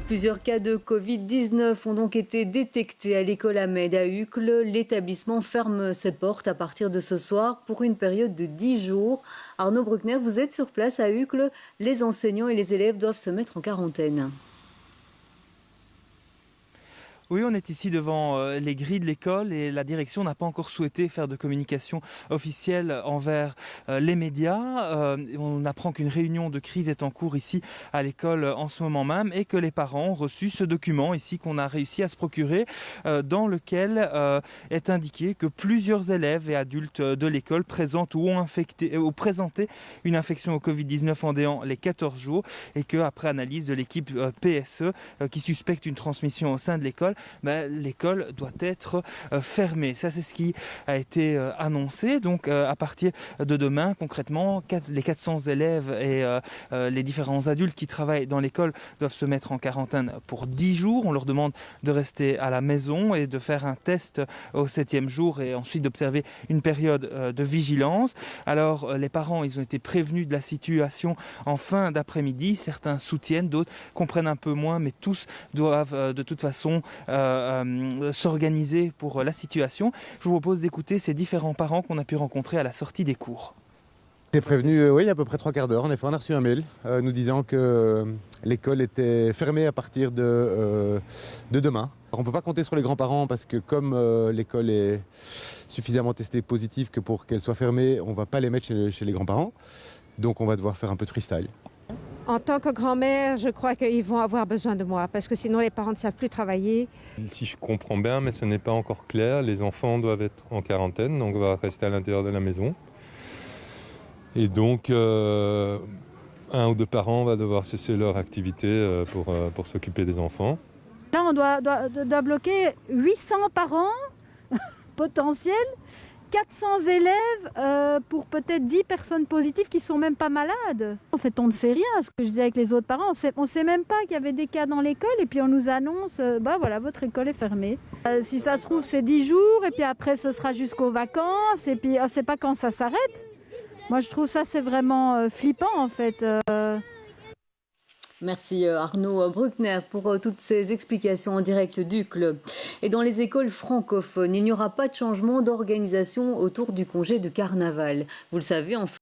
Plusieurs cas de Covid-19 ont donc été détectés à l'école Ahmed à Uccle. L'établissement ferme ses portes à partir de ce soir pour une période de 10 jours. Arnaud Bruckner, vous êtes sur place à Uccle. Les enseignants et les élèves doivent se mettre en quarantaine. Oui, on est ici devant les grilles de l'école et la direction n'a pas encore souhaité faire de communication officielle envers les médias. On apprend qu'une réunion de crise est en cours ici à l'école en ce moment même et que les parents ont reçu ce document ici qu'on a réussi à se procurer dans lequel est indiqué que plusieurs élèves et adultes de l'école présentent ou ont présenté une infection au Covid-19 en déant les 14 jours et qu'après analyse de l'équipe PSE qui suspecte une transmission au sein de l'école, l'école doit être fermée. Ça, c'est ce qui a été annoncé. Donc, à partir de demain, concrètement, les 400 élèves et les différents adultes qui travaillent dans l'école doivent se mettre en quarantaine pour 10 jours. On leur demande de rester à la maison et de faire un test au 7e jour et ensuite d'observer une période de vigilance. Alors, les parents, ils ont été prévenus de la situation en fin d'après-midi. Certains soutiennent, d'autres comprennent un peu moins, mais tous doivent de toute façon s'organiser pour la situation. Je vous propose d'écouter ces différents parents qu'on a pu rencontrer à la sortie des cours. On est prévenu, oui, il y a à peu près 3/4 d'heure. En effet, on a reçu un mail nous disant que l'école était fermée à partir de demain. Alors, on ne peut pas compter sur les grands-parents parce que comme l'école est suffisamment testée positive que pour qu'elle soit fermée, on ne va pas les mettre chez les grands-parents. Donc on va devoir faire un peu de freestyle. En tant que grand-mère, je crois qu'ils vont avoir besoin de moi parce que sinon les parents ne savent plus travailler. Si je comprends bien, mais ce n'est pas encore clair, les enfants doivent être en quarantaine, donc on va rester à l'intérieur de la maison. Et donc, un ou deux parents vont devoir cesser leur activité pour s'occuper des enfants. Là, on doit bloquer 800 parents potentiels, 400 élèves pour peut-être 10 personnes positives qui ne sont même pas malades. En fait, on ne sait rien, ce que je dis avec les autres parents. On ne sait même pas qu'il y avait des cas dans l'école et puis on nous annonce, voilà, votre école est fermée. Si ça se trouve, c'est 10 jours et puis après, ce sera jusqu'aux vacances et puis on ne sait pas quand ça s'arrête. Moi, je trouve ça, c'est vraiment flippant, en fait. Merci Arnaud Bruckner pour toutes ces explications en direct d'Uccle. Et dans les écoles francophones, il n'y aura pas de changement d'organisation autour du congé de carnaval. Vous le savez, en